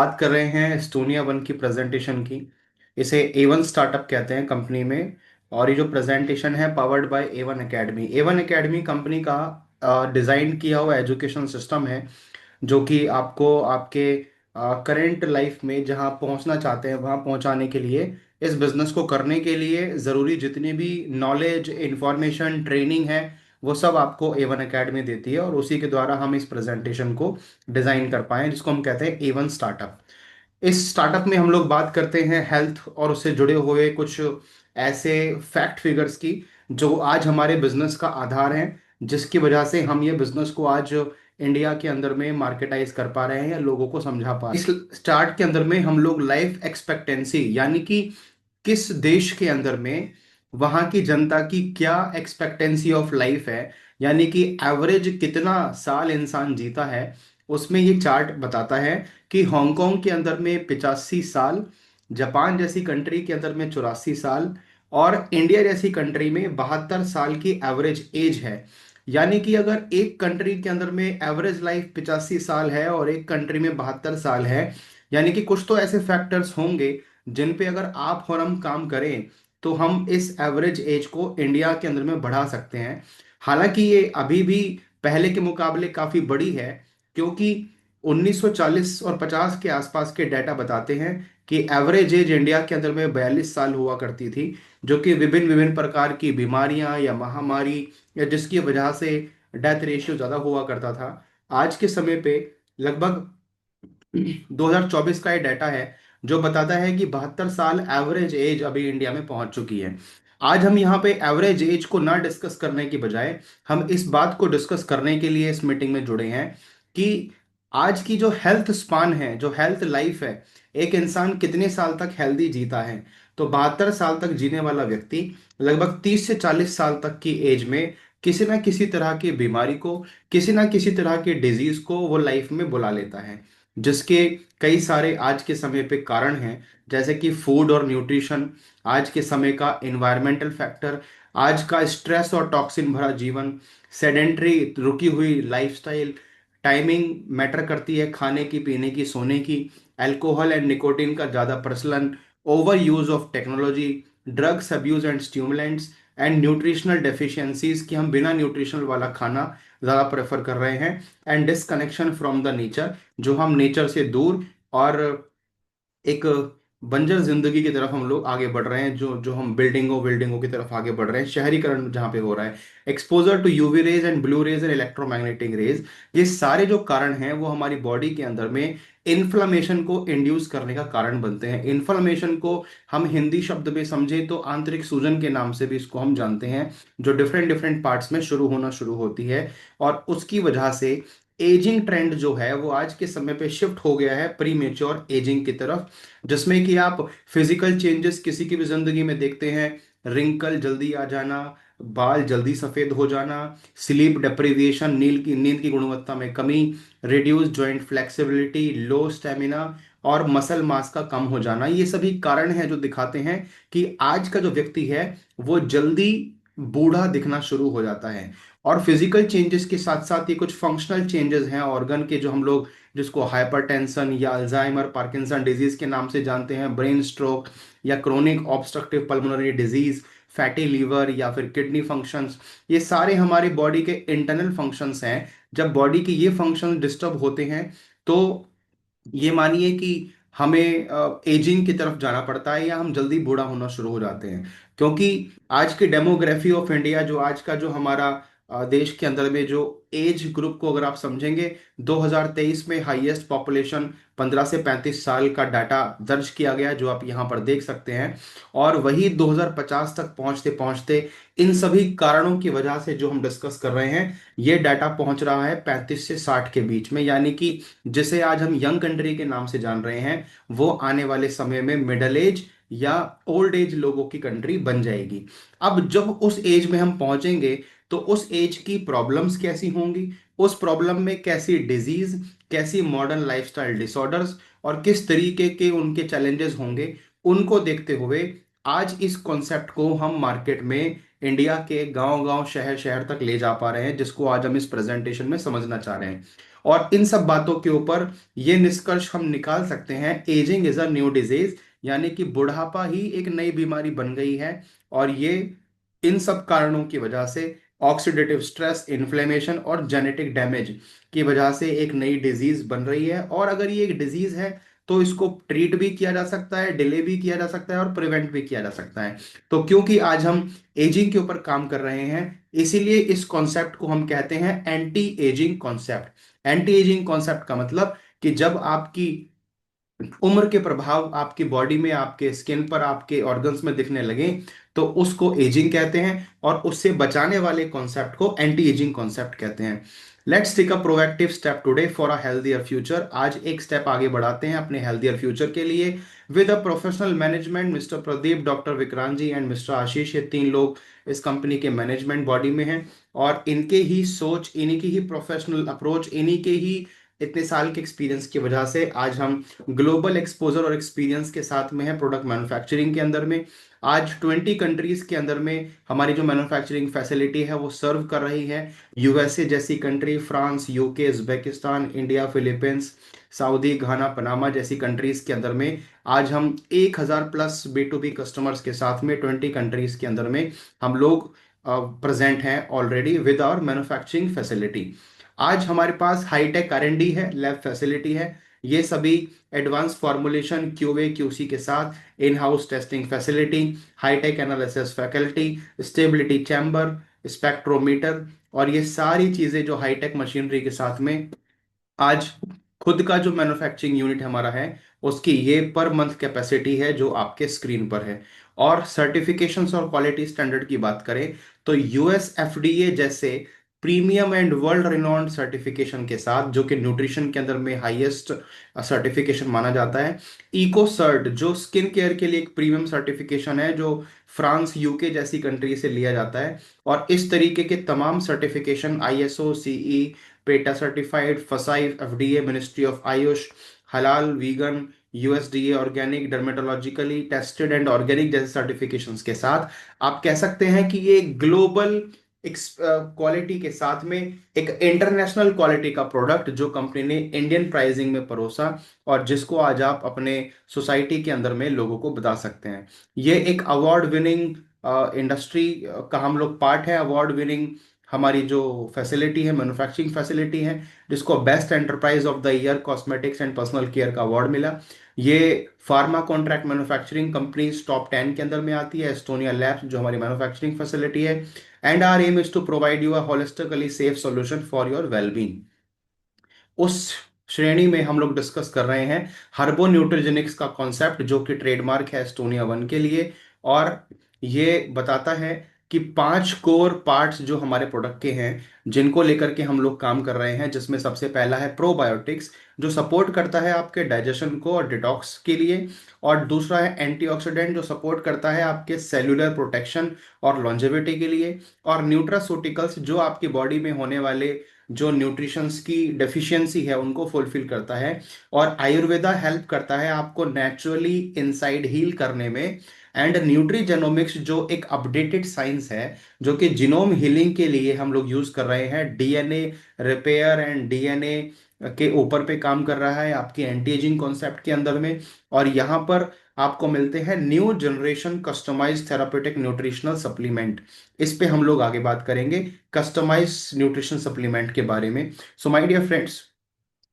बात कर रहे हैं एस्टोनिया वन की प्रेजेंटेशन की। इसे A1 स्टार्टअप कहते हैं कंपनी में। और ये जो प्रेजेंटेशन है powered by A1 academy. A1 academy company का डिज़ाइन किया हुआ एजुकेशन सिस्टम है, जो कि आपको आपके करेंट लाइफ में जहां पहुंचना चाहते हैं वहां पहुंचाने के लिए, इस बिजनेस को करने के लिए ज़रूरी जितनी भी नॉलेज, इंफॉर्मेशन, ट्रेनिंग है, वो सब आपको A1 एकेडमी देती है। और उसी के द्वारा हम इस प्रेजेंटेशन को डिज़ाइन कर पाए, जिसको हम कहते हैं A1 स्टार्टअप। इस स्टार्टअप में हम लोग बात करते हैं हेल्थ और उससे जुड़े हुए कुछ ऐसे फैक्ट फिगर्स की जो आज हमारे बिजनेस का आधार हैं, जिसकी वजह से हम ये बिजनेस को आज इंडिया के अंदर में मार्केटाइज कर पा रहे हैं या लोगों को समझा पा रहे हैं। इस स्टार्ट के अंदर में हम लोग लाइफ एक्सपेक्टेंसी, यानी कि किस देश के अंदर में वहां की जनता की क्या एक्सपेक्टेंसी ऑफ लाइफ है, यानी कि एवरेज कितना साल इंसान जीता है, उसमें ये चार्ट बताता है कि हांगकांग के अंदर में 85 साल, जापान जैसी कंट्री के अंदर में 84 साल, और इंडिया जैसी कंट्री में 72 साल की एवरेज एज है। यानी कि अगर एक कंट्री के अंदर में एवरेज लाइफ 85 साल है और एक कंट्री में 72 साल है, यानी कि कुछ तो ऐसे फैक्टर्स होंगे जिन पे अगर आप और हम काम करें तो हम इस एवरेज एज को इंडिया के अंदर में बढ़ा सकते हैं। हालांकि ये अभी भी पहले के मुकाबले काफी बड़ी है, क्योंकि 1940 और 50 के आसपास के डाटा बताते हैं कि एवरेज एज इंडिया के अंदर में 42 साल हुआ करती थी, जो कि विभिन्न विभिन्न प्रकार की बीमारियां या महामारी या जिसकी वजह से डेथ रेशियो ज्यादा हुआ करता था। आज के समय पे लगभग 2024 का ये डाटा है जो बताता है कि 72 साल एवरेज एज अभी इंडिया में पहुंच चुकी है। आज हम यहाँ पे एवरेज एज को ना डिस्कस करने की बजाय हम इस बात को डिस्कस करने के लिए इस मीटिंग में जुड़े हैं कि आज की जो हेल्थ स्पान है, जो हेल्थ लाइफ है, एक इंसान कितने साल तक हेल्दी जीता है। तो 72 साल तक जीने वाला व्यक्ति लगभग 30 से 40 साल तक की एज में किसी ना किसी तरह की बीमारी को, किसी ना किसी तरह की डिजीज को वो लाइफ में बुला लेता है, जिसके कई सारे आज के समय पे कारण हैं, जैसे कि फूड और न्यूट्रिशन, आज के समय का एनवायरमेंटल फैक्टर, आज का स्ट्रेस और टॉक्सिन भरा जीवन, सेडेंट्री रुकी हुई लाइफस्टाइल, टाइमिंग मैटर करती है खाने की, पीने की, सोने की, अल्कोहल एंड निकोटीन का ज़्यादा प्रचलन, over use of technology, drugs abuse and stimulants, and nutritional deficiencies कि हम बिना न्यूट्रिशनल वाला खाना ज़्यादा प्रेफर कर रहे हैं, and disconnection from the nature, जो हम नेचर से दूर और एक बंजर जिंदगी की तरफ हम लोग आगे बढ़ रहे हैं, जो जो हम बिल्डिंगों बिल्डिंगों की तरफ आगे बढ़ रहे हैं, शहरीकरण जहाँ पे हो रहा है, exposure to UV rays and blue rays and electromagnetic rays, ये सारे जो कारण हैं वो हमारी बॉडी के अंदर में इन्फ्लामेशन को इंड्यूस करने का कारण बनते हैं। इन्फ्लामेशन को हम हिंदी शब्द में समझे तो आंतरिक सूजन के नाम से भी इसको हम जानते हैं, जो डिफरेंट डिफरेंट पार्ट्स में शुरू होती है। और उसकी वजह से एजिंग ट्रेंड जो है वो आज के समय पे शिफ्ट हो गया है प्री मेच्योर एजिंग की तरफ, जिसमें कि आप फिजिकल चेंजेस किसी की भी जिंदगी में देखते हैं। रिंकल जल्दी आ जाना, बाल जल्दी सफेद हो जाना, स्लीप डेप्रिविएशन, नींद की गुणवत्ता में कमी, रिड्यूस जॉइंट फ्लेक्सिबिलिटी, लो स्टेमिना, और मसल मास का कम हो जाना, ये सभी कारण हैं जो दिखाते हैं कि आज का जो व्यक्ति है वो जल्दी बूढ़ा दिखना शुरू हो जाता है। और फिजिकल चेंजेस के साथ साथ ये कुछ फंक्शनल चेंजेस हैं ऑर्गन के, जो हम लोग जिसको हाइपरटेंशन या अल्जाइमर, पार्किंसन डिजीज के नाम से जानते हैं, ब्रेन स्ट्रोक या chronic obstructive pulmonary disease, fatty liver या फिर किडनी फंक्शंस, ये सारे हमारे बॉडी के इंटरनल फंक्शंस हैं। जब बॉडी के ये फंक्शन डिस्टर्ब होते हैं तो ये मानिए कि हमें एजिंग की तरफ जाना पड़ता है या हम जल्दी बूढ़ा होना शुरू हो जाते हैं। क्योंकि आज की डेमोग्राफी ऑफ इंडिया, जो आज का जो हमारा देश के अंदर में जो एज ग्रुप को अगर आप समझेंगे, 2023 में हाईएस्ट पॉपुलेशन 15 से 35 साल का डाटा दर्ज किया गया, जो आप यहाँ पर देख सकते हैं। और वही 2050 तक पहुंचते पहुंचते इन सभी कारणों की वजह से जो हम डिस्कस कर रहे हैं, ये डाटा पहुंच रहा है 35 से 60 के बीच में, यानी कि जिसे आज हम यंग कंट्री के नाम से जान रहे हैं, वो आने वाले समय में मिडल एज या ओल्ड एज लोगों की कंट्री बन जाएगी। अब जब उस एज में हम पहुंचेंगे तो उस एज की प्रॉब्लम्स कैसी होंगी, उस प्रॉब्लम में कैसी डिजीज, कैसी मॉडर्न लाइफस्टाइल डिसऑर्डर्स और किस तरीके के उनके चैलेंजेस होंगे, उनको देखते हुए आज इस कॉन्सेप्ट को हम मार्केट में इंडिया के गांव गांव, शहर शहर तक ले जा पा रहे हैं, जिसको आज हम इस प्रेजेंटेशन में समझना चाह रहे हैं। और इन सब बातों के ऊपर ये निष्कर्ष हम निकाल सकते हैं, ageing is a new disease, यानी कि बुढ़ापा ही एक नई बीमारी बन गई है। और ये इन सब कारणों की वजह से, ऑक्सीडेटिव स्ट्रेस, इन्फ्लेमेशन और जेनेटिक डैमेज की वजह से एक नई डिजीज बन रही है। और अगर ये एक डिजीज है तो इसको ट्रीट भी किया जा सकता है, डिले भी किया जा सकता है और प्रिवेंट भी किया जा सकता है। तो क्योंकि आज हम एजिंग के ऊपर काम कर रहे हैं, इसीलिए इस कॉन्सेप्ट को हम कहते हैं anti ageing concept. Anti ageing concept का मतलब कि जब आपकी उम्र के प्रभाव आपकी बॉडी में, आपके स्किन पर, आपके ऑर्गन्स में दिखने लगे, तो उसको एजिंग कहते हैं। और उससे बचाने वाले कॉन्सेप्ट को एंटी एजिंग कॉन्सेप्ट कहते हैं। Let's take a proactive step today for a healthier future. आज एक स्टेप आगे बढ़ाते हैं अपने हेल्दियर फ्यूचर के लिए, with a professional management, mister Pradeep, doctor Vikrant ji and mister Ashish. ये तीन लोग इस कंपनी के मैनेजमेंट बॉडी में हैं, और इनके ही सोच, इन्हीं की ही प्रोफेशनल अप्रोच, इन्हीं के ही इतने साल के एक्सपीरियंस की वजह से आज हम ग्लोबल एक्सपोजर और एक्सपीरियंस के साथ में है प्रोडक्ट मैन्युफैक्चरिंग के अंदर में। आज 20 कंट्रीज के अंदर में हमारी जो मैन्युफैक्चरिंग फैसिलिटी है वो सर्व कर रही है। यूएसए जैसी country, France, UK, Uzbekistan, India, Philippines, Saudi, Ghana, Panama जैसी कंट्रीज के अंदर में आज हम 1000 प्लस B2B कस्टमर्स के साथ में 20 कंट्रीज के अंदर में हम लोग प्रेजेंट हैं already with our manufacturing facility. आज हमारे पास हाईटेक R&D है, लैब फैसिलिटी है। ये सभी एडवांस फॉर्मुलेशन, क्यूए क्यूसी के साथ, in house testing facility, high tech analysis faculty, stability chamber, spectrometer, और ये सारी चीजें जो हाईटेक मशीनरी के साथ में आज खुद का जो मैन्युफैक्चरिंग यूनिट हमारा है, उसकी ये पर मंथ कैपेसिटी है जो आपके स्क्रीन पर है। और सर्टिफिकेशंस और क्वालिटी स्टैंडर्ड की बात करें तो यूएस FDA जैसे premium and world renowned certification के साथ, जो कि न्यूट्रिशन के अंदर में हाईएस्ट सर्टिफिकेशन माना जाता है। इको सर्ट जो स्किन केयर के लिए एक प्रीमियम सर्टिफिकेशन है, जो फ्रांस, यूके जैसी कंट्री से लिया जाता है। और इस तरीके के तमाम certification, ISO, CE, PETA certified, फसाई, FDA, मिनिस्ट्री ऑफ आयुष, हलाल, vegan, USDA organic, dermatologically tested and organic जैसे सर्टिफिकेशंस के साथ आप कह सकते हैं कि ये ग्लोबल क्वालिटी के साथ में एक इंटरनेशनल क्वालिटी का प्रोडक्ट जो कंपनी ने इंडियन प्राइसिंग में परोसा, और जिसको आज आप अपने सोसाइटी के अंदर में लोगों को बता सकते हैं। ये एक अवार्ड विनिंग इंडस्ट्री का हम लोग पार्ट है। अवार्ड विनिंग हमारी जो फैसिलिटी है, मैन्युफैक्चरिंग फैसिलिटी है, जिसको best enterprise of the year cosmetics and personal care का अवार्ड मिला। ये pharma contract manufacturing companies top 10 के अंदर में आती है। एस्टोनिया लैब्स जो हमारी मैन्युफैक्चरिंग फैसिलिटी है। And our aim is to provide you a holistically safe solution for your wellbeing. उस श्रेणी में हम लोग डिस्कस कर रहे हैं हर्बो न्यूट्रिजेनिक्स का कॉन्सेप्ट, जो कि ट्रेडमार्क है एस्टोनिया 1 के लिए। और ये बताता है कि 5 कोर पार्ट्स जो हमारे प्रोडक्ट के हैं, जिनको लेकर के हम लोग काम कर रहे हैं, जिसमें सबसे पहला है प्रोबायोटिक्स, जो सपोर्ट करता है आपके डाइजेशन को और डिटॉक्स के लिए। और दूसरा है एंटीऑक्सीडेंट, जो सपोर्ट करता है आपके सेल्यूलर प्रोटेक्शन और लॉन्जेविटी के लिए। और न्यूट्रास्यूटिकल्स, जो आपकी बॉडी में होने वाले जो न्यूट्रिशंस की डेफिशिएंसी है उनको फुलफिल करता है। और आयुर्वेदा हेल्प करता है आपको नेचुरली इनसाइड हील करने में। एंड न्यूट्रीजेनोमिक्स जो एक अपडेटेड साइंस है, जो कि जीनोम हीलिंग के लिए हम लोग यूज कर रहे हैं, DNA रिपेयर एंड DNA के ऊपर पे काम कर रहा है आपकी एंटी एजिंग कॉन्सेप्ट के अंदर में। और यहाँ पर आपको मिलते हैं new generation customised therapeutic nutritional supplement. इस पे हम लोग आगे बात करेंगे कस्टमाइज न्यूट्रिशन सप्लीमेंट के बारे में। सो माय डियर फ्रेंड्स,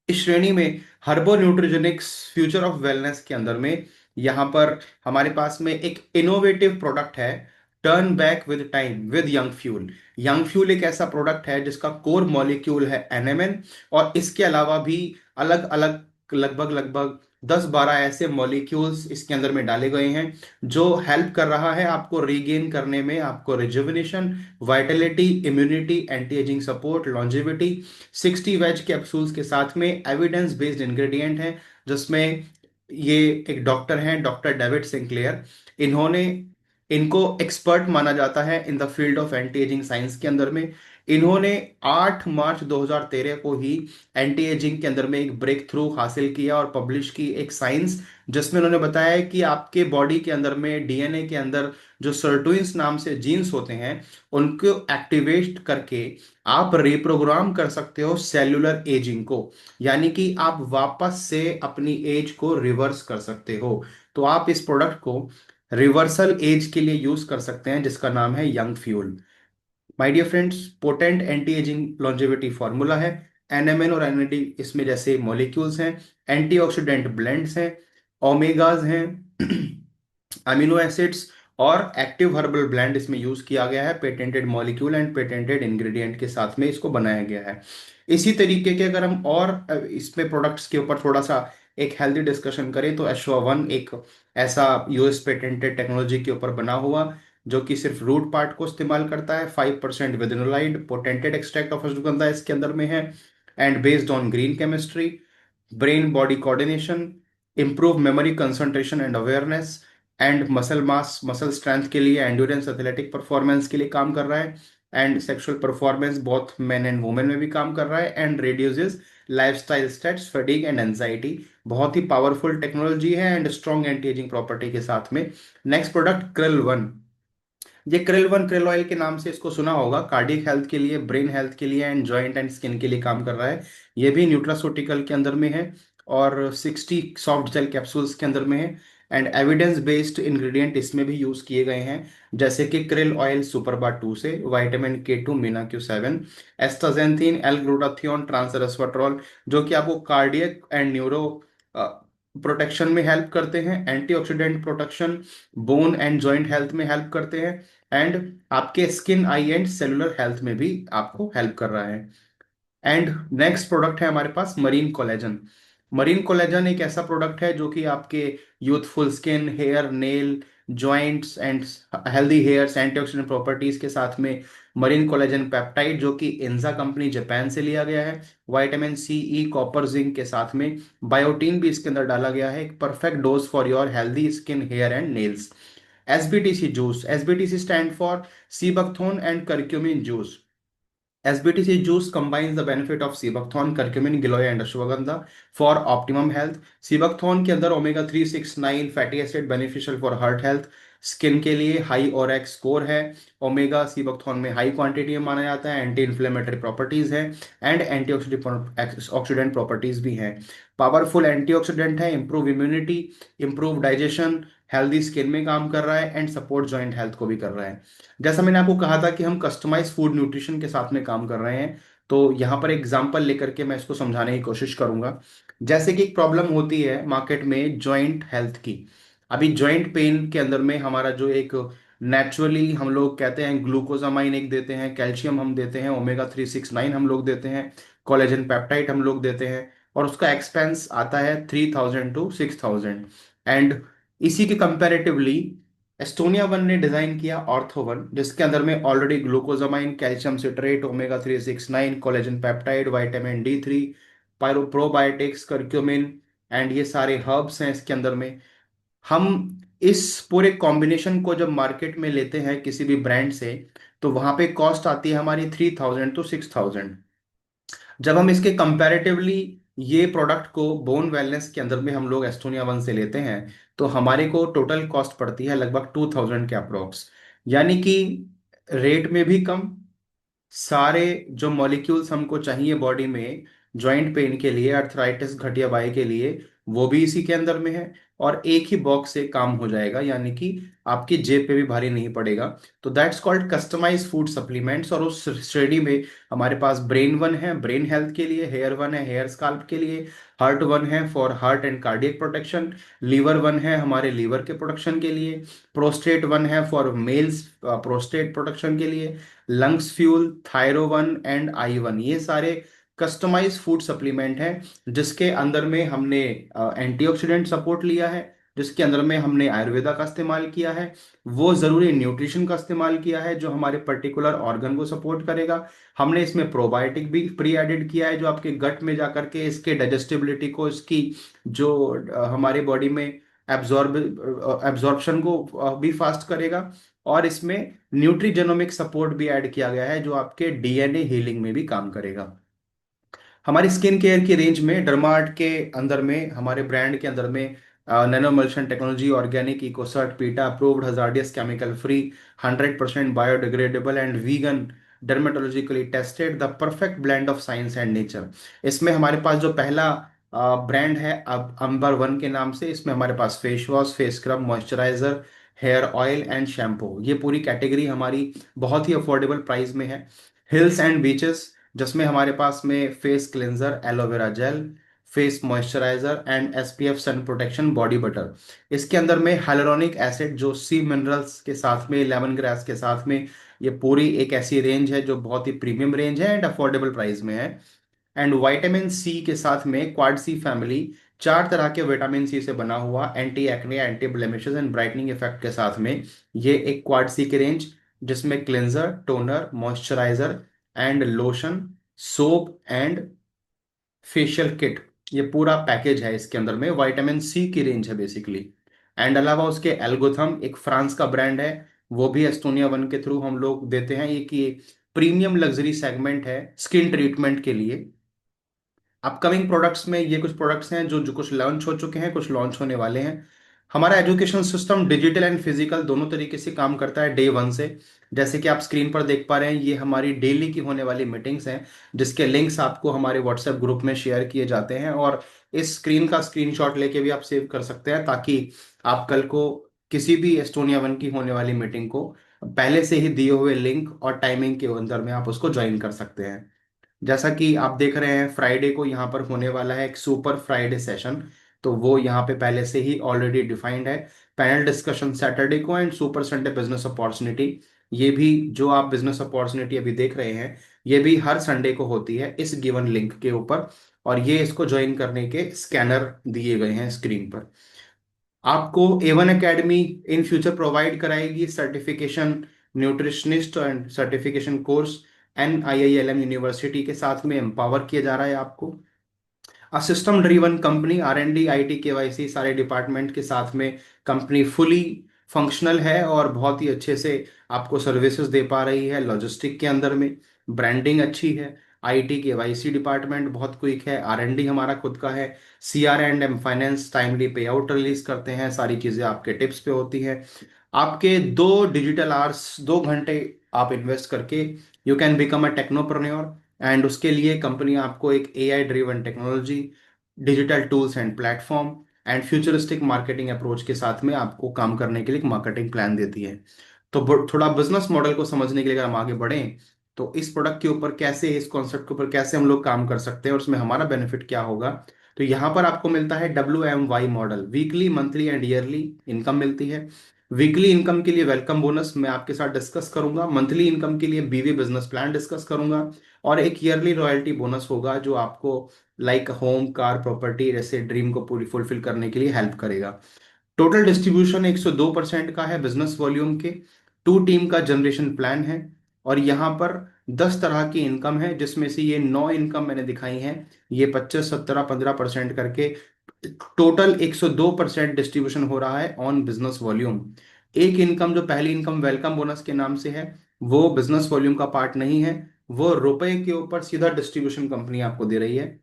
इस श्रेणी में हर्बो न्यूट्रिजेनिक्स फ्यूचर ऑफ वेलनेस के अंदर में यहाँ पर हमारे पास में एक इनोवेटिव प्रोडक्ट है, turn back with time with young fuel. Young fuel एक ऐसा प्रोडक्ट है जिसका कोर मॉलिक्यूल है NMN, और इसके अलावा भी अलग अलग लगभग लगभग 10-12 ऐसे मॉलिक्यूल्स इसके अंदर में डाले गए हैं, जो हेल्प कर रहा है आपको रीगेन करने में, आपको rejuvenation, vitality, immunity, anti ageing support, longevity. 60 veg capsules के साथ में एविडेंस बेस्ड इंग्रेडिएंट है, जिसमें ये एक डॉक्टर हैं, डॉक्टर डेविड सिंक्लेयर। इन्होंने इनको एक्सपर्ट माना जाता है in the field of anti ageing science के अंदर में। इन्होंने 8 मार्च 2013 को ही एंटी एजिंग के अंदर में एक ब्रेक थ्रू हासिल किया और पब्लिश की एक साइंस, जिसमें उन्होंने बताया है कि आपके बॉडी के अंदर में डीएनए के अंदर जो सर्टुइंस नाम से जीन्स होते हैं, उनको एक्टिवेट करके आप रिप्रोग्राम कर सकते हो सेल्यूलर एजिंग को। यानी कि आप वापस से अपनी एज को रिवर्स कर सकते हो। तो आप इस प्रोडक्ट को रिवर्सल एज के लिए यूज कर सकते हैं, जिसका नाम है Young Fuel. My dear friends, potent anti ageing longevity formula है। एनएमएन और एनएडी इसमें जैसे मॉलिक्यूल्स हैं, एंटीऑक्सीडेंट ब्लेंड्स हैं, ओमेगाज हैं, अमीनो एसिड्स और एक्टिव हर्बल ब्लेंड इसमें यूज किया गया है। Patented molecule and patented ingredient के साथ में इसको बनाया गया है। इसी तरीके के अगर हम और इसमें प्रोडक्ट्स के ऊपर थोड़ा सा एक हेल्दी डिस्कशन करें, तो अश्वावन एक ऐसा यूएस पेटेंटेड टेक्नोलॉजी के ऊपर बना हुआ, जो कि सिर्फ रूट पार्ट को इस्तेमाल करता है। 5% विदिनोलाइड पोटेंटेड एक्सट्रैक्ट ऑफ अश्वगंधा इसके अंदर में है, and based on green chemistry, brain body coordination, improve memory concentration and awareness, and muscle mass muscle strength के लिए, एंड्योरेंस एथलेटिक परफॉर्मेंस के लिए काम कर रहा है, and sexual performance both men and women में भी काम कर रहा है, and reduces lifestyle stress, fatigue and anxiety. बहुत ही पावरफुल टेक्नोलॉजी है and strong anti ageing property के साथ में। Next product krill one. ये क्रिल वन, क्रिल ऑयल के नाम से इसको सुना होगा। कार्डियक हेल्थ के लिए, ब्रेन हेल्थ के लिए एंड जॉइंट एंड स्किन के लिए काम कर रहा है। ये भी न्यूट्रास्यूटिकल के अंदर में है और 60 सॉफ्ट जेल कैप्सूल्स के अंदर में है। एंड एविडेंस बेस्ड इंग्रेडिएंट इसमें भी यूज किए गए हैं, जैसे कि क्रिल ऑयल सुपरबा 2 से, vitamin K2 Mena Q7, astaxanthin, L glutathione, trans resveratrol, जो कि आपको कार्डियक एंड न्यूरो प्रोटेक्शन में हेल्प करते हैं, antioxidant protection, bone and joint health में हेल्प करते हैं, एंड आपके skin, eye and cellular health में भी आपको हेल्प कर रहा है। एंड नेक्स्ट प्रोडक्ट है हमारे पास मरीन कोलेजन। मरीन कोलेजन एक ऐसा प्रोडक्ट है जो कि आपके youthful skin, hair, nail, joints and healthy hairs, antioxidant properties के साथ में मरीन कोलेजन पेप्टाइड, जो कि इंजा कंपनी जापान से लिया गया है, विटामिन सी, ई, कॉपर, जिंक के साथ में बायोटीन भी इसके अंदर डाला गया है। एक perfect dose for your healthy skin, hair and nails. SBTC juice, SBTC stand for seabuckthorn and curcumin juice. SBTC juice combines the benefit of seabuckthorn, curcumin, giloy and ashwagandha for optimum health. Seabuckthorn के अंदर omega 3, 6, 9 fatty acid beneficial for heart health. Skin के लिए high ORAC score है। Omega seabuckthorn में high quantity में माना जाता है। एंटी इन्फ्लेमेटरी प्रॉपर्टीज है एंड एंटी ऑक्सीडेंट प्रॉपर्टीज भी हैं। पावरफुल एंटीऑक्सीडेंट है, improve immunity, improve digestion, healthy skin में काम कर रहा है एंड सपोर्ट जॉइंट हेल्थ को भी कर रहा है। जैसा मैंने आपको कहा था कि हम कस्टमाइज फूड न्यूट्रिशन के साथ में काम कर रहे हैं, तो यहाँ पर एग्जांपल लेकर के मैं इसको समझाने की कोशिश करूंगा। जैसे कि एक प्रॉब्लम होती है मार्केट में जॉइंट हेल्थ की। अभी जॉइंट पेन के अंदर में हमारा जो एक नेचुरली हम लोग कहते हैं ग्लूकोजामाइन एक देते हैं, कैल्शियम हम देते हैं, ओमेगा 3, 6, 9 हम लोग देते हैं, कोलेजन पेप्टाइड हम लोग देते हैं, और उसका एक्सपेंस आता है 3000 to 6000। एंड इसी के कंपैरेटिवली एस्टोनिया वन ने डिजाइन किया ऑर्थो वन, जिसके अंदर में already glucosamine, calcium citrate, omega 3, 6, 9, collagen peptide, vitamin D3, pyro probiotics, curcumin and ये सारे हर्ब्स हैं इसके अंदर में। हम इस पूरे कॉम्बिनेशन को जब मार्केट में लेते हैं किसी भी ब्रांड से, तो वहां पे कॉस्ट आती है हमारी 3000 to 6000। जब हम इसके कंपैरेटिवली ये प्रोडक्ट को बोन वेलनेस के अंदर में हम लोग एस्टोनिया वन से लेते हैं, तो हमारे को टोटल कॉस्ट पड़ती है लगभग 2000 के अप्रोक्स। यानी कि रेट में भी कम, सारे जो मॉलिक्यूल्स हमको चाहिए बॉडी में जॉइंट पेन के लिए, अर्थराइटिस, घटिया बाई के लिए, वो भी इसी के अंदर में है, और एक ही बॉक्स से काम हो जाएगा, यानी कि आपकी जेब पे भी भारी नहीं पड़ेगा। तो that's called customise food supplements. और उस श्रेणी में हमारे पास ब्रेन वन है ब्रेन हेल्थ के लिए, हेयर वन है हेयर स्काल्प के लिए, हार्ट वन है for heart and cardiac protection, liver one है हमारे लीवर के प्रोटेक्शन के लिए, प्रोस्टेट वन है फॉर मेल्स प्रोस्टेट प्रोटेक्शन के लिए, lungs fuel, thyro one and eye one. ये सारे कस्टमाइज फूड सप्लीमेंट हैं, जिसके अंदर में हमने एंटीऑक्सीडेंट सपोर्ट लिया है, जिसके अंदर में हमने आयुर्वेदा का इस्तेमाल किया है, वो जरूरी न्यूट्रिशन का इस्तेमाल किया है जो हमारे पर्टिकुलर ऑर्गन को सपोर्ट करेगा। हमने इसमें प्रोबायोटिक भी प्री एडेड किया है, जो आपके गट में जाकर के इसके डाइजेस्टिबिलिटी को, इसकी जो हमारे बॉडी में एब्जॉर्ब एब्जॉर्प्शन को भी फास्ट करेगा। और इसमें न्यूट्रीजेनोमिक सपोर्ट भी ऐड किया गया है जो आपके डीएनए हीलिंग में भी काम करेगा। हमारी स्किन केयर की रेंज में डर्मार्ट के अंदर में, हमारे ब्रांड के अंदर में, नैनो मल्शन टेक्नोलॉजी, ऑर्गेनिक, इकोसर्ट, पीटा approved, hazardous, chemical free, 100% biodegradable and vegan, dermatologically tested, the perfect blend of science and nature. इसमें हमारे पास जो पहला ब्रांड है अब अंबर वन के नाम से, इसमें हमारे पास face wash, face scrub, moisturiser, hair oil and shampoo, ये पूरी कैटेगरी हमारी बहुत ही अफोर्डेबल प्राइस में है। हिल्स एंड बीचेस, जिसमें हमारे पास में face cleanser, aloe vera gel, face moisturiser and SPF sun protection body butter. इसके अंदर में हाइलुरोनिक एसिड जो सी मिनरल्स के साथ में, लेमन ग्रास के साथ में, ये पूरी एक ऐसी रेंज है जो बहुत ही प्रीमियम रेंज है एंड अफोर्डेबल प्राइस में है। एंड विटामिन सी के साथ में क्वाड सी फैमिली, 4 तरह के विटामिन सी से बना हुआ, anti acne, anti blemishes and brightening effect के साथ में, ये एक क्वाड सी की रेंज, जिसमें cleanser, toner, moisturiser and lotion, soap and facial kit, ये पूरा पैकेज है। इसके अंदर में विटामिन सी की रेंज है बेसिकली। एंड अलावा उसके एल्गोथम, एक फ्रांस का ब्रांड है, वो भी एस्टोनिया वन के थ्रू हम लोग देते हैं। ये कि प्रीमियम लग्जरी सेगमेंट है स्किन ट्रीटमेंट के लिए। अपकमिंग प्रोडक्ट्स में ये कुछ प्रोडक्ट्स हैं जो जो कुछ लॉन्च हो चुके हैं, कुछ लॉन्च होने वाले हैं। हमारा education system digital and physical दोनों तरीके से काम करता है डे वन से। जैसे कि आप स्क्रीन पर देख पा रहे हैं, ये हमारी डेली की होने वाली मीटिंग्स हैं, जिसके लिंक्स आपको हमारे व्हाट्सएप ग्रुप में शेयर किए जाते हैं। और इस स्क्रीन का स्क्रीनशॉट लेके भी आप सेव कर सकते हैं, ताकि आप कल को किसी भी एस्टोनिया वन की होने वाली मीटिंग को पहले से ही दिए हुए लिंक और टाइमिंग के अंदर में आप उसको ज्वाइन कर सकते हैं। जैसा कि आप देख रहे हैं, फ्राइडे को यहाँ पर होने वाला है एक सुपर फ्राइडे सेशन, तो वो यहाँ पे पहले से ही ऑलरेडी डिफाइंड है। पैनल डिस्कशन सैटरडे को and super Sunday business opportunity, ये भी जो आप बिजनेस अपॉर्चुनिटी अभी देख रहे हैं, ये भी हर संडे को होती है इस गिवन लिंक के ऊपर। और ये इसको ज्वाइन करने के स्कैनर दिए गए हैं स्क्रीन पर। आपको Avon academy in future provide कराएगी certification nutritionist and certification course. NIILM university के साथ में एम्पावर किया जा रहा है आपको। A system driven company, R&D, IT, KYC सारे डिपार्टमेंट के साथ में कंपनी फुली फंक्शनल है और बहुत ही अच्छे से आपको सर्विसेज दे पा रही है लॉजिस्टिक के अंदर में। ब्रांडिंग अच्छी है। IT KYC डिपार्टमेंट बहुत क्विक है। R&D हमारा खुद का है। CR&M फाइनेंस टाइमली पे आउट रिलीज करते हैं, सारी चीजें आपके टिप्स पे होती है। आपके 2 डिजिटल आवर्स, 2 घंटे आप इन्वेस्ट करके you can become a technopreneur. And उसके लिए कंपनी आपको एक AI driven technology, digital tools and platform and futuristic marketing approach के साथ में आपको काम करने के लिए एक मार्केटिंग प्लान देती है। तो थोड़ा बिजनेस मॉडल को समझने के लिए अगर हम आगे बढ़ें, तो इस प्रोडक्ट के ऊपर कैसे, इस कॉन्सेप्ट के ऊपर कैसे हम लोग काम कर सकते हैं और उसमें हमारा बेनिफिट क्या होगा। तो यहाँ पर आपको मिलता है WMY model, weekly, monthly and yearly income मिलती है। वीकली इनकम के लिए वेलकम बोनस मैं आपके साथ डिस्कस करूंगा, मंथली इनकम के लिए BV बिजनेस प्लान डिस्कस करूंगा, और एक ईयरली रॉयल्टी बोनस होगा जो आपको लाइक होम, कार, प्रॉपर्टी जैसे ड्रीम को पूरी फुलफिल करने के लिए हेल्प करेगा। टोटल डिस्ट्रीब्यूशन 102% का है बिजनेस वॉल्यूम के। 2 टीम का जनरेशन प्लान है। और यहाँ पर 10 तरह की इनकम है, जिसमें से ये 9 इनकम मैंने दिखाई हैं, ये 25, 17, 15% करके टोटल 102% डिस्ट्रीब्यूशन हो रहा है ऑन बिजनेस वॉल्यूम। एक इनकम, जो पहली इनकम वेलकम बोनस के नाम से है, वो बिजनेस वॉल्यूम का पार्ट नहीं है, वो रुपए के ऊपर सीधा डिस्ट्रीब्यूशन कंपनी आपको दे रही है।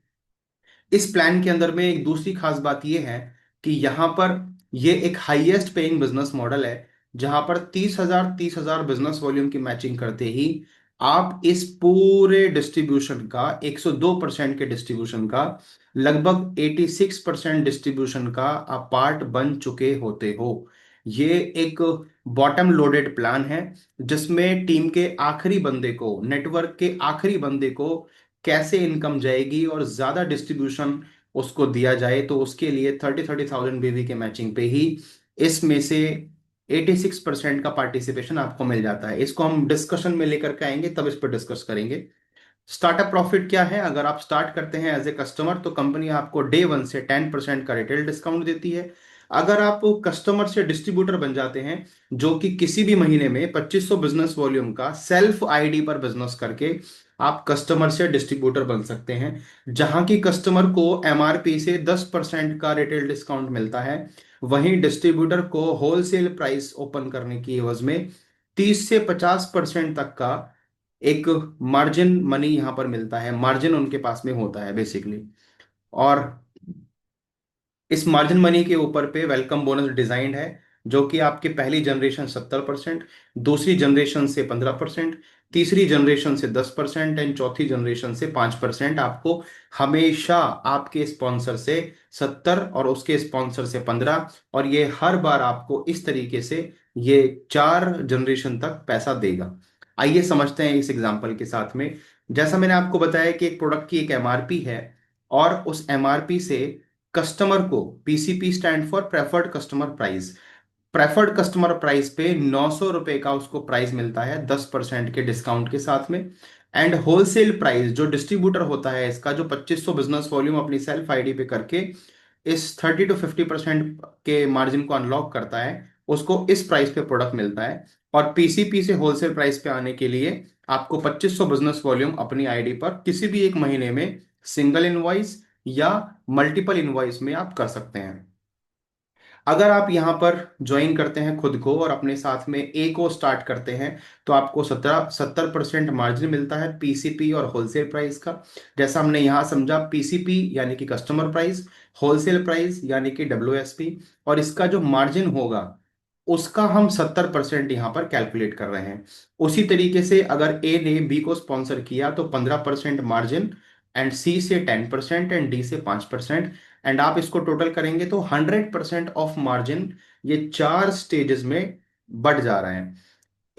इस प्लान के अंदर में एक दूसरी खास बात यह है कि यहां पर ये एक हाईएस्ट पेइंग बिजनेस मॉडल है, जहां पर 30,000 बिजनेस वॉल्यूम की मैचिंग करते ही आप इस पूरे डिस्ट्रीब्यूशन का, 102% के डिस्ट्रीब्यूशन का, लगभग 86% डिस्ट्रीब्यूशन का आप पार्ट बन चुके होते हो। ये एक बॉटम लोडेड प्लान है, जिसमें टीम के आखिरी बंदे को, नेटवर्क के आखिरी बंदे को कैसे इनकम जाएगी और ज्यादा डिस्ट्रीब्यूशन उसको दिया जाए, तो उसके लिए 30,000 BV के मैचिंग पे ही इसमें से 86% का पार्टिसिपेशन आपको मिल जाता है। इसको हम डिस्कशन में लेकर के आएंगे, तब इस पर डिस्कस करेंगे। स्टार्टअप प्रॉफिट क्या है, अगर आप स्टार्ट करते हैं एज ए कस्टमर, तो कंपनी आपको डे वन से 10% का रिटेल डिस्काउंट देती है। अगर आप कस्टमर से डिस्ट्रीब्यूटर बन जाते हैं, जो कि किसी भी महीने में 2500 बिजनेस वॉल्यूम का सेल्फ ID पर बिजनेस करके आप कस्टमर से डिस्ट्रीब्यूटर बन सकते हैं, जहां की कस्टमर को MRP से 10% का रिटेल डिस्काउंट मिलता है, वहीं डिस्ट्रीब्यूटर को होलसेल प्राइस ओपन करने की एवज में 30 से 50% तक का एक मार्जिन मनी यहाँ पर मिलता है, मार्जिन उनके पास में होता है बेसिकली। और इस मार्जिन मनी के ऊपर पे वेलकम बोनस डिजाइंड है, जो कि आपकी पहली जनरेशन 70%, दूसरी जनरेशन से 15%, तीसरी जनरेशन से 10% एंड चौथी जनरेशन से 5% आपको हमेशा आपके स्पॉन्सर से 70 और उसके स्पॉन्सर से 15, और ये हर बार आपको इस तरीके से ये 4 जनरेशन तक पैसा देगा। आइए समझते हैं इस एग्जांपल के साथ में। जैसा मैंने आपको बताया कि एक प्रोडक्ट की एक एमआरपी है, और उस एमआरपी से कस्टमर को, PCP stand for preferred customer price, preferred customer price पे 900 रुपए का उसको प्राइस मिलता है 10% के डिस्काउंट के साथ में। एंड होलसेल प्राइस जो डिस्ट्रीब्यूटर होता है इसका, जो 2500 बिजनेस वॉल्यूम अपनी सेल्फ आईडी पे करके इस 30 to 50% के मार्जिन को अनलॉक करता है, उसको इस प्राइस पे प्रोडक्ट मिलता है। और पीसीपी से होलसेल प्राइस पे आने के लिए आपको 2500 बिजनेस वॉल्यूम अपनी आईडी पर किसी भी एक महीने में सिंगल इनवॉइस या मल्टीपल इनवॉइस में आप कर सकते हैं। अगर आप यहाँ पर ज्वाइन करते हैं खुद को और अपने साथ में ए को स्टार्ट करते हैं, तो आपको 70% मार्जिन मिलता है पीसीपी और होलसेल प्राइस का। जैसा हमने यहाँ समझा, पीसीपी यानी कि कस्टमर प्राइस, होलसेल प्राइस यानी कि डब्ल्यूएसपी, और इसका जो मार्जिन होगा उसका हम 70% यहाँ पर कैलकुलेट कर रहे हैं। उसी तरीके से अगर ए ने बी को स्पॉन्सर किया तो 15% मार्जिन, एंड सी से 10% एंड डी से 5%, एंड आप इसको टोटल करेंगे तो 100% ऑफ मार्जिन ये 4 स्टेजेस में बढ़ जा रहा है।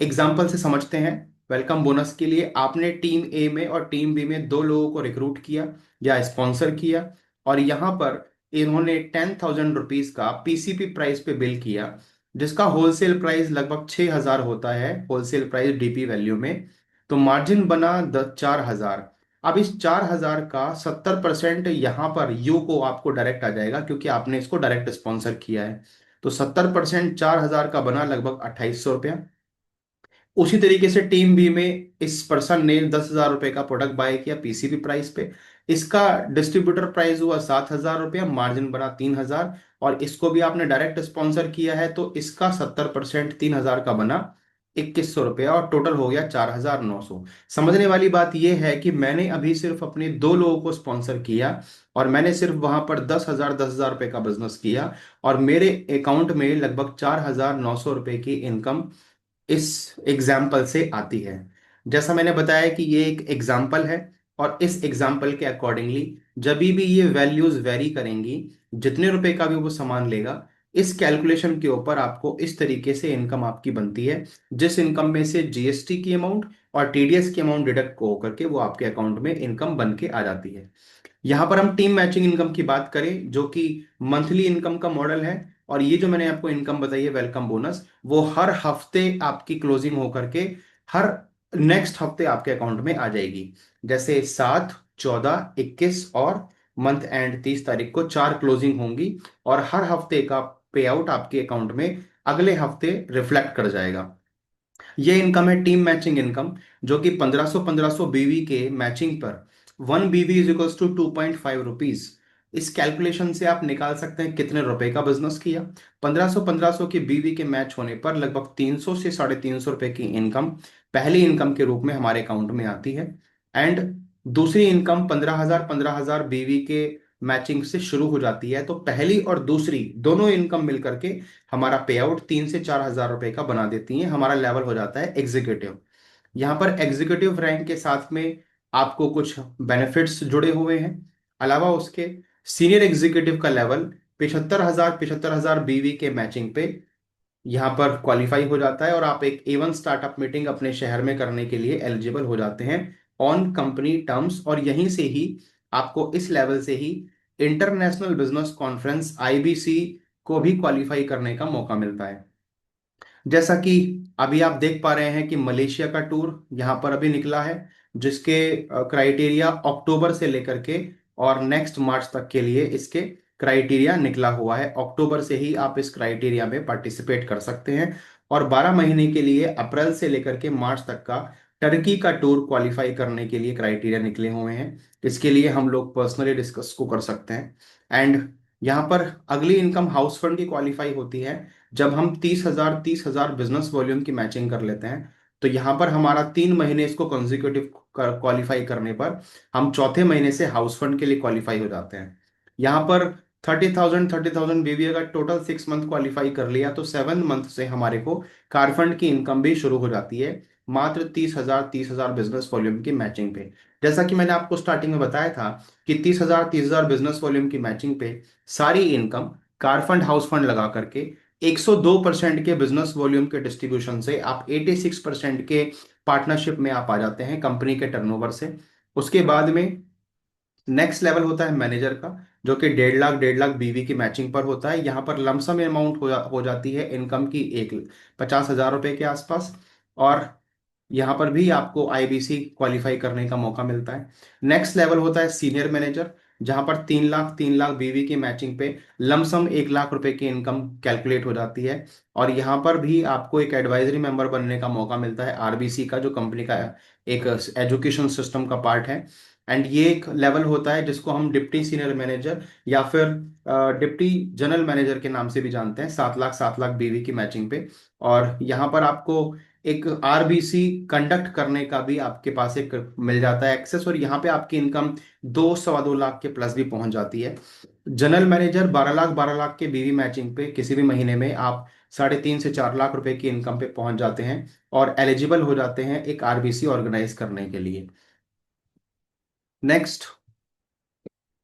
एग्जाम्पल से समझते हैं। वेलकम बोनस के लिए आपने टीम ए में और टीम बी में दो लोगों को रिक्रूट किया या स्पॉन्सर किया, और यहाँ पर इन्होंने 10,000 रुपीज का पीसीपी प्राइस पे बिल किया, जिसका होलसेल प्राइस लगभग 6,000 होता है, होलसेल प्राइस डीपी वैल्यू में। तो मार्जिन बना 4,000। अब इस 4,000 का 70% यहाँ पर यू को आपको डायरेक्ट आ जाएगा, क्योंकि आपने इसको डायरेक्ट स्पॉन्सर किया है। तो 70% 4,000 का बना लगभग 2,800 रुपया। उसी तरीके से टीम बी में इस पर्सन ने 10,000 रुपए का प्रोडक्ट बाय किया पीसीबी प्राइस पे। इसका डिस्ट्रीब्यूटर प्राइस हुआ 7,000 रुपया, मार्जिन बना 3,000, और इसको भी आपने डायरेक्ट स्पॉन्सर किया है तो इसका 70% 3,000 का बना 2,100 रुपया, और टोटल हो गया 4,900। समझने वाली बात यह है कि मैंने अभी सिर्फ अपने दो लोगों को स्पॉन्सर किया, और मैंने सिर्फ वहां पर 10,000 रुपए का बिजनेस किया, और मेरे अकाउंट में लगभग 4,900 रुपए की इनकम इस एग्जाम्पल से आती है। जैसा मैंने बताया कि ये एक एग्जाम्पल है, और इस एग्जाम्पल के अकॉर्डिंगली जब भी ये वैल्यूज वेरी करेंगी, जितने रुपए का भी वो सामान लेगा, इस कैलकुलेशन के ऊपर आपको इस तरीके से इनकम आपकी बनती है, जिस इनकम में से जीएसटी की अमाउंट और टीडीएस की अमाउंट डिडक्ट हो करके वो आपके अकाउंट में इनकम बन के आ जाती है। यहाँ पर हम टीम मैचिंग इनकम की बात करें, जो कि मंथली इनकम का मॉडल है, और ये जो मैंने आपको इनकम बताई है वेलकम बोनस, वो हर हफ्ते आपकी क्लोजिंग होकर के हर नेक्स्ट हफ्ते आपके अकाउंट में आ जाएगी। जैसे 7, 14, 21 और मंथ एंड 30 तारीख को 4 क्लोजिंग होंगी, और हर हफ्ते का पे आउट आपके अकाउंट में अगले हफ्ते रिफ्लेक्ट कर जाएगा। ये इनकम है टीम मैचिंग इनकम, जो कि 1500 बीवी के मैचिंग पर 1 बीवी इज इक्वल्स टू 2.5 रुपीज। इस कैलकुलेशन से आप निकाल सकते हैं कितने रुपए का बिजनेस किया। 1500 की बीवी के मैच होने पर लगभग 300 से 350 रुपए की इनकम पहली इनकम के रूप में हमारे अकाउंट में आती है। एंड दूसरी इनकम 15,000 बीवी के मैचिंग से शुरू हो जाती है, तो पहली और दूसरी दोनों इनकम मिलकर के हमारा पे आउट 3 से 4 हजार रुपए का बना देती है। हमारा लेवल हो जाता है एग्जीक्यूटिव। यहाँ पर एग्जीक्यूटिव रैंक के साथ में आपको कुछ बेनिफिट्स जुड़े हुए हैं। अलावा उसके सीनियर एग्जीक्यूटिव का लेवल 75,000 बीवी के मैचिंग पे यहाँ पर क्वालिफाई हो जाता है, और आप एक A1 स्टार्टअप मीटिंग अपने शहर में करने के लिए एलिजिबल हो जाते हैं ऑन कंपनी टर्म्स। और यहीं से ही आपको इस लेवल से ही इंटरनेशनल बिजनेस कॉन्फ्रेंस आईबीसी को भी क्वालिफाई करने का मौका मिलता है। जैसा कि अभी आप देख पा रहे हैं कि मलेशिया का टूर यहाँ पर अभी निकला है, जिसके क्राइटेरिया अक्टूबर से लेकर के और नेक्स्ट मार्च तक के लिए इसके क्राइटेरिया निकला हुआ है। अक्टूबर से ही आप इस क्राइटेरिया में पार्टिसिपेट कर सकते हैं, और 12 महीने के लिए अप्रैल से लेकर के मार्च तक का टर्की का टूर क्वालिफाई करने के लिए क्राइटेरिया निकले हुए हैं। इसके लिए हम लोग पर्सनली डिस्कस को कर सकते हैं। एंड यहाँ पर अगली इनकम हाउस फंड की क्वालिफाई होती है जब हम 30,000 बिजनेस वॉल्यूम की मैचिंग कर लेते हैं। तो यहाँ पर हमारा 3 महीने इसको कंजिक्यूटिव क्वालिफाई करने पर हम चौथे महीने से हाउस फंड के लिए क्वालिफाई हो जाते हैं। यहाँ पर 30,000 बीवी अगर टोटल 6 मंथ क्वालिफाई कर लिया तो 7 मंथ से हमारे को कार फंड की इनकम भी शुरू हो जाती है, मात्र 30,000 बिजनेस वॉल्यूम की मैचिंग पे। जैसा कि मैंने आपको स्टार्टिंग में बताया था कि 30,000 बिजनेस वॉल्यूम की मैचिंग पे सारी income car fund house fund लगा करके 102% के बिजनेस वॉल्यूम के डिस्ट्रीब्यूशन से आप 86% के पार्टनरशिप में आप आ जाते हैं कंपनी के टर्नओवर से। उसके बाद में नेक्स्ट लेवल होता है मैनेजर का, जो कि 1.5 लाख बीवी की मैचिंग पर होता है। यहाँ पर लमसम अमाउंट हो जाती है इनकम की 50,000 रुपए के आसपास। और यहाँ पर भी आपको आईबीसी क्वालिफाई करने का मौका मिलता है। नेक्स्ट लेवल होता है सीनियर मैनेजर, जहाँ पर 3 लाख बीवी की मैचिंग पे लमसम 1 लाख रुपए की इनकम कैलकुलेट हो जाती है। और यहाँ पर भी आपको एक एडवाइजरी मेंबर बनने का मौका मिलता है आरबीसी का, जो कंपनी का एक एजुकेशन सिस्टम का पार्ट है। एंड ये एक लेवल होता है जिसको हम डिप्टी सीनियर मैनेजर या फिर डिप्टी जनरल मैनेजर के नाम से भी जानते हैं, 7 लाख बीवी की मैचिंग पे। और यहाँ पर आपको एक आरबीसी कंडक्ट करने का भी आपके पास एक मिल जाता है एक्सेस, और यहाँ पे आपकी इनकम 2 सवा 2 लाख के प्लस भी पहुंच जाती है। जनरल मैनेजर 12 लाख के बीवी मैचिंग पे किसी भी महीने में आप 3.5 से 4 लाख रुपए की इनकम पे पहुंच जाते हैं और एलिजिबल हो जाते हैं एक आरबीसी ऑर्गेनाइज करने के लिए। नेक्स्ट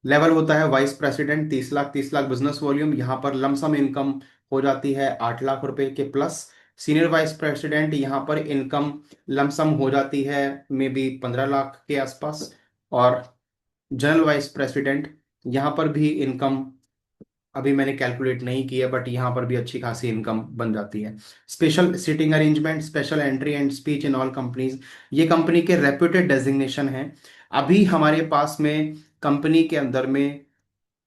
लेवल होता है vice president, 30 lakh business volume, यहाँ पर लमसम इनकम हो जाती है 8 लाख रुपए के प्लस। सीनियर वाइस प्रेसिडेंट, यहाँ पर इनकम लमसम हो जाती है मे बी 15 लाख के आसपास। और जनरल वाइस प्रेसिडेंट, यहाँ पर भी इनकम अभी मैंने कैलकुलेट नहीं की है, बट यहाँ पर भी अच्छी खासी इनकम बन जाती है। Special seating arrangement, special entry and speech in all companies, ये कंपनी के रेप्यूटेड डेजिग्नेशन है। अभी हमारे पास में कंपनी के अंदर में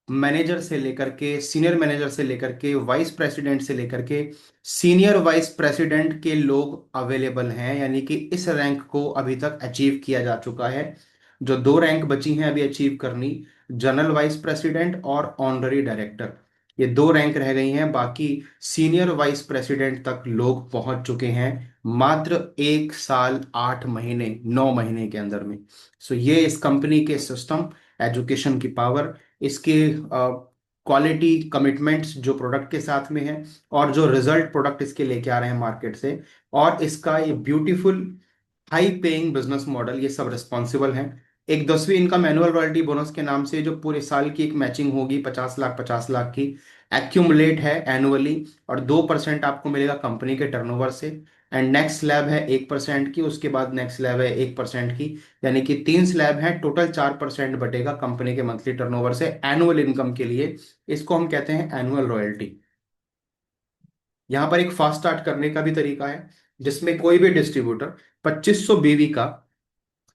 मैनेजर से लेकर के, सीनियर मैनेजर से लेकर के, वाइस प्रेसिडेंट से लेकर के सीनियर वाइस प्रेसिडेंट के लोग अवेलेबल हैं, यानी कि इस रैंक को अभी तक अचीव किया जा चुका है। जो 2 रैंक बची हैं अभी अचीव करनी, जनरल वाइस प्रेसिडेंट और ऑनररी डायरेक्टर, ये 2 रैंक रह गई हैं। बाकी सीनियर वाइस प्रेसिडेंट तक लोग पहुंच चुके हैं मात्र 1 साल 8 महीने 9 महीने के अंदर में। सो ये इस कंपनी के सिस्टम, एजुकेशन की पावर, इसके क्वालिटी कमिटमेंट्स जो प्रोडक्ट के साथ में है, और जो रिजल्ट प्रोडक्ट इसके लेके आ रहे हैं मार्केट से, और इसका ये beautiful high paying business model, ये सब रिस्पॉन्सिबल हैं। एक 10वीं इनकम एनुअल रॉयल्टी बोनस के नाम से जो पूरे साल की एक मैचिंग होगी 50 लाख की, एक्यूमुलेट है एनुअली, और 2% आपको मिलेगा कंपनी के टर्नओवर से। एंड नेक्स्ट स्लैब है 1% की, उसके बाद नेक्स्ट स्लैब है 1% की, यानी कि 3 स्लैब है, टोटल 4% बटेगा कंपनी के मंथली टर्नओवर से एनुअल इनकम के लिए। इसको हम कहते हैं एनुअल रॉयल्टी। यहाँ पर एक फास्ट स्टार्ट करने का भी तरीका है, जिसमें कोई भी डिस्ट्रीब्यूटर 2500 बीवी का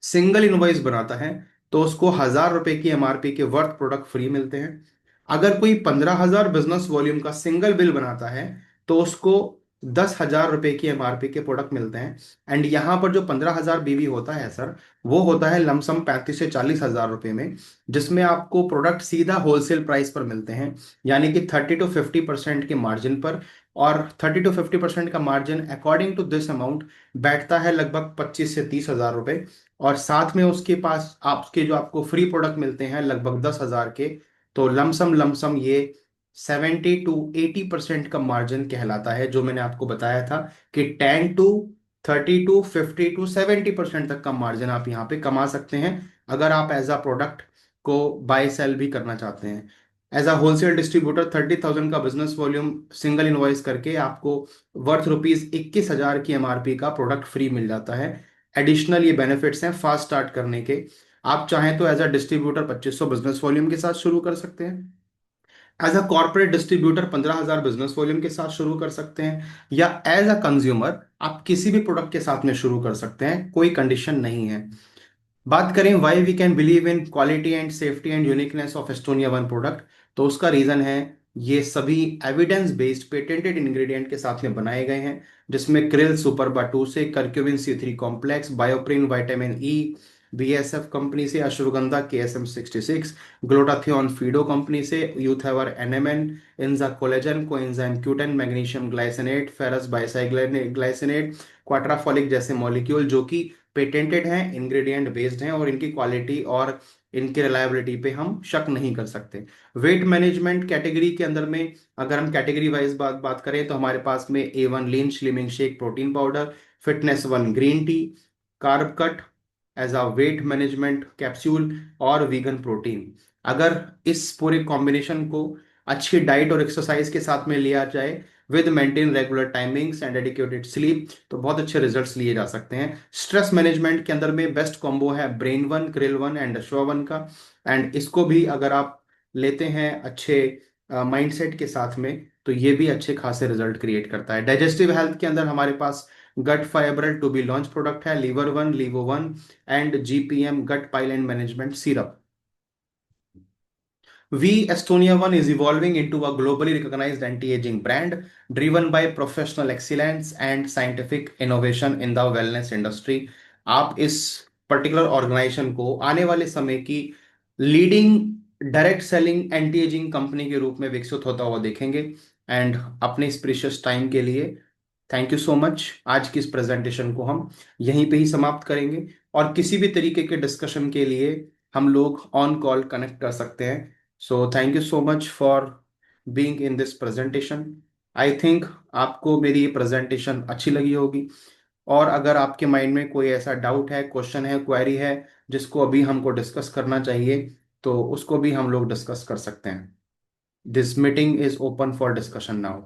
सिंगल इनवॉइस बनाता है तो उसको 1,000 रुपए की एमआरपी के वर्थ प्रोडक्ट फ्री मिलते हैं। अगर कोई 15,000 बिजनेस वॉल्यूम का सिंगल बिल बनाता है तो उसको 10,000 रुपए की एमआरपी के प्रोडक्ट मिलते हैं। एंड यहाँ पर जो 15,000 बीवी होता है सर, वो होता है लमसम 35 से 40 हजार रुपए में, जिसमें आपको प्रोडक्ट सीधा होलसेल प्राइस पर मिलते हैं, यानी कि 30 to 50% के मार्जिन पर। और 30 to 50% का margin according to this amount बैठता है लगभग 25 से 30 हजार रुपए। और साथ में उसके पास आपके जो आपको फ्री प्रोडक्ट मिलते हैं लगभग 10,000 के। तो लमसम लमसम ये 70 to 80% का मार्जिन कहलाता है, जो मैंने आपको बताया था कि 10 to 30 to 50 to 70% तक का मार्जिन आप यहाँ पे कमा सकते हैं, अगर आप एज अ प्रोडक्ट को बाय सेल भी करना चाहते हैं। एज अ होलसेल डिस्ट्रीब्यूटर 30,000 का बिजनेस वॉल्यूम सिंगल इनवॉइस करके आपको वर्थ रुपीज 21,000 की एमआरपी का प्रोडक्ट फ्री मिल जाता है। एडिशनल ये बेनिफिट्स हैं फास्ट स्टार्ट करने के। आप चाहें तो as a distributor 2500 business volume के साथ शुरू कर सकते हैं, as a corporate distributor 15,000 business volume के साथ शुरू कर सकते हैं, या एज अ कंज्यूमर आप किसी भी प्रोडक्ट के साथ में शुरू कर सकते हैं, कोई कंडीशन नहीं है। बात करें why we can believe in quality and safety and uniqueness of Estonia one product, तो उसका रीजन है ये सभी एविडेंस बेस्ड पेटेंटेड इंग्रेडिएंट के साथ में बनाए गए हैं, जिसमें क्रिल सुपर बाटू से curcumin C3 complex, BioPerine vitamin E, BSF company से अश्वगंधा KSM-66, ग्लूटाथियोन फीडो कंपनी से यूथेवर एनएमएन, इंजा collagen, coenzyme Q ten, magnesium glycinate, ferrous bisglycinate, Quatrefolic जैसे मॉलिक्यूल जो कि पेटेंटेड हैं, इंग्रेडिएंट बेस्ड हैं, और इनकी क्वालिटी और इनकी रिलायबिलिटी पे हम शक नहीं कर सकते। वेट मैनेजमेंट कैटेगरी के अंदर में अगर हम कैटेगरी वाइज बात बात करें तो हमारे पास में A1 lean slimming shake protein powder, fitness one green tea, carb cut as a weight management capsule, और वीगन प्रोटीन। अगर इस पूरे कॉम्बिनेशन को अच्छी डाइट और एक्सरसाइज के साथ में लिया जाए with maintain regular timings and dedicated sleep, तो बहुत अच्छे रिजल्ट्स लिए जा सकते हैं। स्ट्रेस मैनेजमेंट के अंदर में बेस्ट कॉम्बो है brain one, krill one and Ashwa one का। एंड इसको भी अगर आप लेते हैं अच्छे माइंडसेट के साथ में, तो ये भी अच्छे खासे रिजल्ट क्रिएट करता है। डाइजेस्टिव हेल्थ के अंदर हमारे पास gut fibral to be launch product है liver one, livo one and GPM gut pile and management syrup. We Estonia One is evolving into a globally recognized anti-aging brand driven by professional excellence and scientific innovation in the wellness industry। आप इस particular organisation को आने वाले समय की leading direct selling anti ageing company के रूप में विकसित होता हुआ देखेंगे। एंड अपने इस प्रीशियस टाइम के लिए थैंक यू सो मच। आज की इस प्रेजेंटेशन को हम यहीं पे ही समाप्त करेंगे, और किसी भी तरीके के डिस्कशन के लिए हम लोग ऑन कॉल कनेक्ट कर सकते हैं। So thank you so much for being in this presentation. I think आपको मेरी ये प्रेजेंटेशन अच्छी लगी होगी, और अगर आपके माइंड में कोई ऐसा डाउट है, क्वेश्चन है, क्वेरी है जिसको अभी हमको डिस्कस करना चाहिए, तो उसको भी हम लोग डिस्कस कर सकते हैं। This meeting is open for discussion now.